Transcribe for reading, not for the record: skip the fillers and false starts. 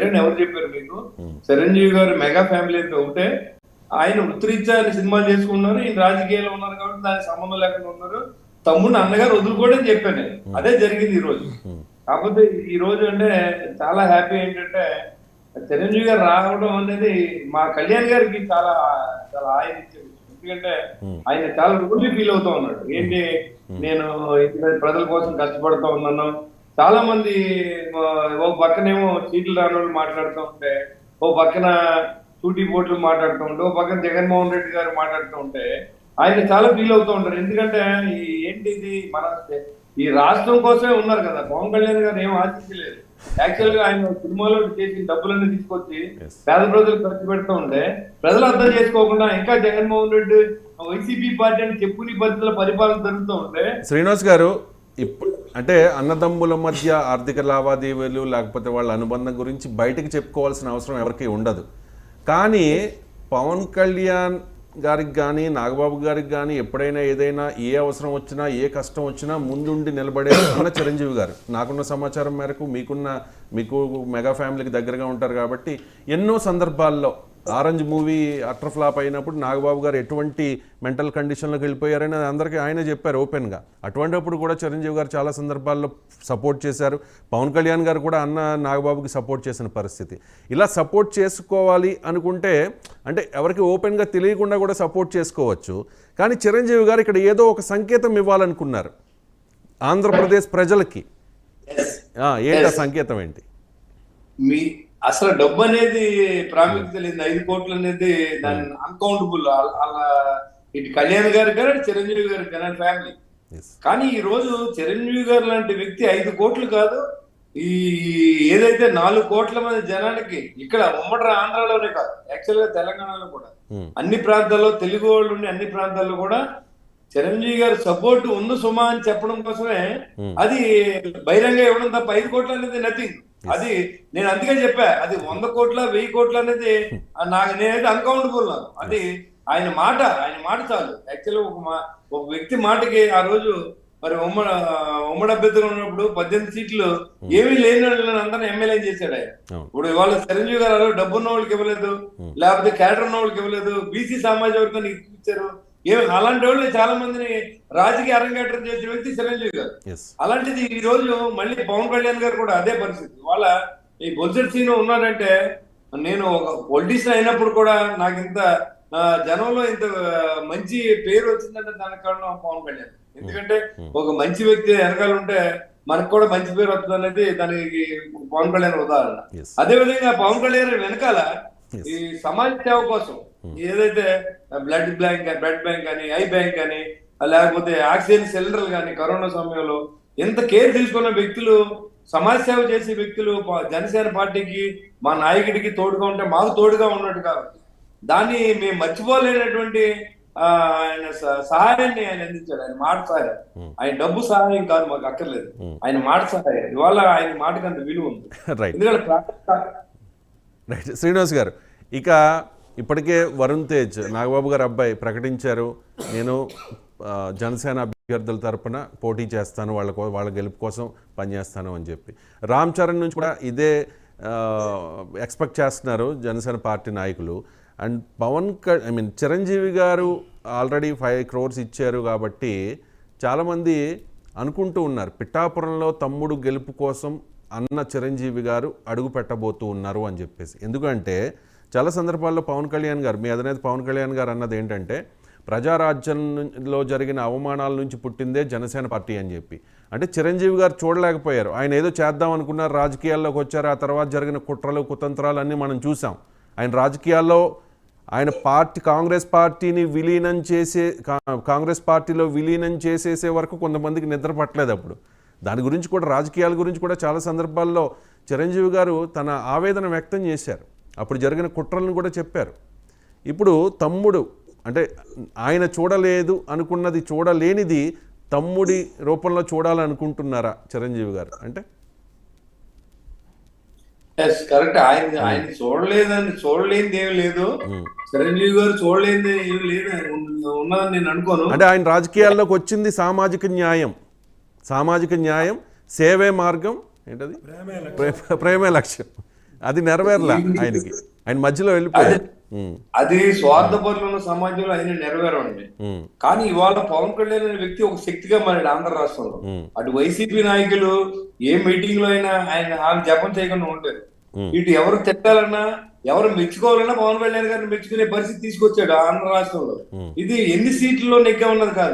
అని ఎవరు చెప్పారు మీకు? చిరంజీవి గారు మెగా ఫ్యామిలీ అయితే ఒకటే. ఆయన వృత్తిరీత్యా ఆయన సినిమాలు చేసుకున్నారు, ఈయన రాజకీయాల్లో ఉన్నారు కాబట్టి దానికి సంబంధం లేకుండా ఉన్నారు. తమ్ముడు అన్నగారు వదులుకోవడం చెప్పాను నేను. అదే జరిగింది ఈ రోజు. కాకపోతే ఈ రోజు అంటే చాలా హ్యాపీ ఏంటంటే చిరంజీవి గారు రావడం అనేది మా కళ్యాణ్ గారికి చాలా చాలా ఆయన ఇచ్చే విషయం. ఎందుకంటే ఆయన చాలా రోజులు ఫీల్ అవుతా ఉన్నాడు. ఏంటి, నేను ప్రజల కోసం కష్టపడుతూ ఉన్నాను. చాలా మంది ఓ పక్కనేమో సీట్లు రాని వాళ్ళు మాట్లాడుతూ ఉంటే, ఓ పక్కన సూటి పోట్లు మాట్లాడుతూ ఉంటే, ఓ పక్కన జగన్మోహన్ రెడ్డి గారు మాట్లాడుతూ ఉంటే ఆయన చాలా ఫీల్ అవుతూ ఉంటారు. ఎందుకంటే ఏంటి ఇది, మన ఈ రాష్ట్రం కోసమే ఉన్నారు కదా. పవన్ కళ్యాణ్ గారు ఏం ఆశించలేదు. యాక్చువల్ గా ఆయన సినిమాలో చేసిన డబ్బులన్నీ తీసుకొచ్చి పేద ప్రజలు ఖర్చు పెడుతూ ఉంటే ప్రజలు అర్థం చేసుకోకుండా ఇంకా జగన్మోహన్ రెడ్డి వైసీపీ పార్టీ అని చెప్పుకునే పరిస్థితుల పరిపాలన జరుగుతూ ఉంటే. శ్రీనివాస్ గారు, ఇప్పుడు అంటే అన్నదమ్ముల మధ్య ఆర్థిక లావాదేవీలు లేకపోతే వాళ్ళ అనుబంధం గురించి బయటకు చెప్పుకోవాల్సిన అవసరం ఎవరికి ఉండదు. కానీ పవన్ కళ్యాణ్ గారికి కానీ నాగబాబు గారికి కానీ ఎప్పుడైనా ఏదైనా ఏ అవసరం వచ్చినా ఏ కష్టం వచ్చినా ముందుండి నిలబడే అన్న చిరంజీవి గారు. నాకున్న సమాచారం మేరకు మీకు మెగా ఫ్యామిలీకి దగ్గరగా ఉంటారు కాబట్టి ఎన్నో సందర్భాల్లో ఆరెంజ్ మూవీ అటర్ ఫ్లాప్ అయినప్పుడు నాగబాబు గారు ఎటువంటి మెంటల్ కండిషన్లోకి వెళ్ళిపోయారని అందరికీ ఆయన చెప్పారు ఓపెన్గా. అటువంటిప్పుడు కూడా చిరంజీవి గారు చాలా సందర్భాల్లో సపోర్ట్ చేశారు. పవన్ కళ్యాణ్ గారు కూడా అన్న నాగబాబుకి సపోర్ట్ చేసిన పరిస్థితి. ఇలా సపోర్ట్ చేసుకోవాలి అనుకుంటే అంటే ఎవరికి ఓపెన్గా తెలియకుండా కూడా సపోర్ట్ చేసుకోవచ్చు. కానీ చిరంజీవి గారు ఇక్కడ ఏదో ఒక సంకేతం ఇవ్వాలనుకున్నారు ఆంధ్రప్రదేశ్ ప్రజలకి. ఏంటి ఆ సంకేతం ఏంటి? అసలు డబ్బు అనేది ప్రాముఖ్యత లేదు. 5 కోట్లు అనేది దాని అన్కౌంటబుల్. అలా ఇటు కళ్యాణ్ గారు కానీ చిరంజీవి గారు కానీ ఫ్యామిలీ. కానీ ఈ రోజు చిరంజీవి గారు లాంటి వ్యక్తి 5 కోట్లు కాదు, ఈ ఏదైతే 4 కోట్ల మంది జనానికి ఇక్కడ ఉమ్మడి ఆంధ్రాలోనే కాదు, యాక్చువల్ గా తెలంగాణలో కూడా అన్ని ప్రాంతాల్లో తెలుగు వాళ్ళు ఉండే అన్ని ప్రాంతాల్లో కూడా చిరంజీవి గారి సపోర్ట్ ఉంది సుమా అని చెప్పడం కోసమే అది బహిరంగ ఇవ్వడం తప్ప 5 కోట్లు అనేది నథింగ్. అది నేను అందుకే చెప్పా, అది 100 కోట్ల 1000 కోట్లు అనేది నేనైతే అన్కౌంటబుల్. అది ఆయన మాట చాలు. యాక్చువల్గా ఒక వ్యక్తి మాటకి ఆ రోజు మరి ఉమ్మడి అభ్యర్థిగా ఉన్నప్పుడు 18 సీట్లు ఏమీ లేని వాళ్ళని అందరినీ ఎమ్మెల్యే చేశాడు ఆయన. ఇప్పుడు ఇవాళ చిరంజీవి గారు డబ్బు ఉన్న వాళ్ళకి ఇవ్వలేదు, లేకపోతే క్యాడర్ ఉన్న వాళ్ళకి ఇవ్వలేదు, బీసీ సామాజిక వర్గాన్ని ఇచ్చారు. అలాంటి వాళ్ళు చాలా మందిని రాజకీయ అరంగేట్రం చేసిన వ్యక్తి చిరంజీవి గారు. అలాంటిది ఈ రోజు మళ్ళీ పవన్ కళ్యాణ్ గారు కూడా అదే పరిస్థితి. వాళ్ళ ఈ బొల్సెట్ సీన్ ఉన్నాడంటే, నేను ఒక పొలిటీషియన్ అయినప్పుడు కూడా నాకు ఇంత జనంలో ఇంత మంచి పేరు వచ్చిందంటే దానికి కారణం పవన్ కళ్యాణ్. ఎందుకంటే ఒక మంచి వ్యక్తి వెనకాల ఉంటే మనకు కూడా మంచి పేరు వస్తుంది అనేది దానికి పవన్ కళ్యాణ్ ఉదాహరణ. అదే విధంగా పవన్ కళ్యాణ్ వెనకాల ఈ సమాజ సేవ కోసం ఏదైతే బ్లడ్ బ్యాంక్ కానీ ఐ బ్యాంక్ కానీ లేకపోతే ఆక్సిజన్ సిలిండర్లు కానీ కరోనా సమయంలో ఎంత కేర్ తీసుకున్న వ్యక్తులు, సమాజ సేవ చేసే వ్యక్తులు జనసేన పార్టీకి మా నాయకుడికి తోడుగా ఉంటే మాకు తోడుగా ఉన్నట్టు కాబట్టి దాన్ని మేము మర్చిపోలేనటువంటి ఆయన సహాయాన్ని ఆయన అందించాడు. ఆయన మాట సహాయం, ఆయన డబ్బు సహాయం కాదు, మాకు అక్కర్లేదు, ఆయన మాట సహాయం. ఇవాళ ఆయన మాటకు అంత విలువ ఉంది. రైట్ శ్రీనివాస్ గారు, ఇక ఇప్పటికే వరుణ్ తేజ్ నాగబాబు గారు అబ్బాయి ప్రకటించారు, నేను జనసేన అభ్యర్థుల తరపున పోటీ చేస్తాను, వాళ్ళ గెలుపు కోసం పనిచేస్తాను అని చెప్పి. రామ్ చరణ్ నుంచి కూడా ఇదే ఎక్స్పెక్ట్ చేస్తున్నారు జనసేన పార్టీ నాయకులు. అండ్ చిరంజీవి గారు ఆల్రెడీ 5 crores ఇచ్చారు కాబట్టి చాలామంది అనుకుంటూ ఉన్నారు పిఠాపురంలో తమ్ముడు గెలుపు కోసం అన్న చిరంజీవి గారు అడుగు పెట్టబోతూ ఉన్నారు అని చెప్పేసి. ఎందుకంటే చాలా సందర్భాల్లో పవన్ కళ్యాణ్ గారు, మీ అధినేత పవన్ కళ్యాణ్ గారు అన్నది ఏంటంటే ప్రజారాజ్యంలో జరిగిన అవమానాల నుంచి పుట్టిందే జనసేన పార్టీ అని చెప్పి. అంటే చిరంజీవి గారు చూడలేకపోయారు, ఆయన ఏదో చేద్దాం అనుకున్నారు, రాజకీయాల్లోకి వచ్చారు, ఆ తర్వాత జరిగిన కుట్రలు కుతంత్రాలు అన్నీ మనం చూసాం. ఆయన రాజకీయాల్లో ఆయన కాంగ్రెస్ పార్టీని కాంగ్రెస్ పార్టీలో విలీనం చేసేసే వరకు కొంతమందికి నిద్ర పట్టలేదు. అప్పుడు దాని గురించి కూడా, రాజకీయాల గురించి కూడా చాలా సందర్భాల్లో చిరంజీవి గారు తన ఆవేదన వ్యక్తం చేశారు, అప్పుడు జరిగిన కుట్రలను కూడా చెప్పారు. ఇప్పుడు తమ్ముడు అంటే ఆయన చూడలేదు అనుకున్నది, చూడలేనిది తమ్ముడి రూపంలో చూడాలనుకుంటున్నారా చిరంజీవి గారు? అంటే కరెక్ట్. ఆయన చూడలేనిది ఏమి లేదు, చిరంజీవి గారు చూడలేనిది ఏమి లేదు ఉన్నదని నేను అనుకోను. అంటే ఆయన రాజకీయాల్లోకి వచ్చింది సామాజిక న్యాయం, సేవే మార్గం, ఏంటది ప్రేమే లక్ష్యం. అది నెరవేరలా ఆయనకి, ఆయన మధ్యలో వెళ్ళిపోయారు. అది స్వార్థపరులు ఉన్న సమాజంలో ఆయన నెరవేరండి. కానీ ఇవాళ పవన్ కళ్యాణ్ అనే వ్యక్తి ఒక శక్తిగా మారాడు ఆంధ్ర రాష్ట్రంలో. అటు వైసీపీ నాయకులు ఏ మీటింగ్ లో అయినా ఆయన జపం చేయకుండా ఉంటారు. ఇటు ఎవరు తిట్టాలన్నా ఎవరు మెచ్చుకోవాలన్నా పవన్ కళ్యాణ్ గారిని మెచ్చుకునే పరిస్థితి తీసుకొచ్చాడు ఆంధ్ర రాష్ట్రంలో. ఇది ఎన్ని సీట్లలో నెగ్గా ఉన్నది కాదు.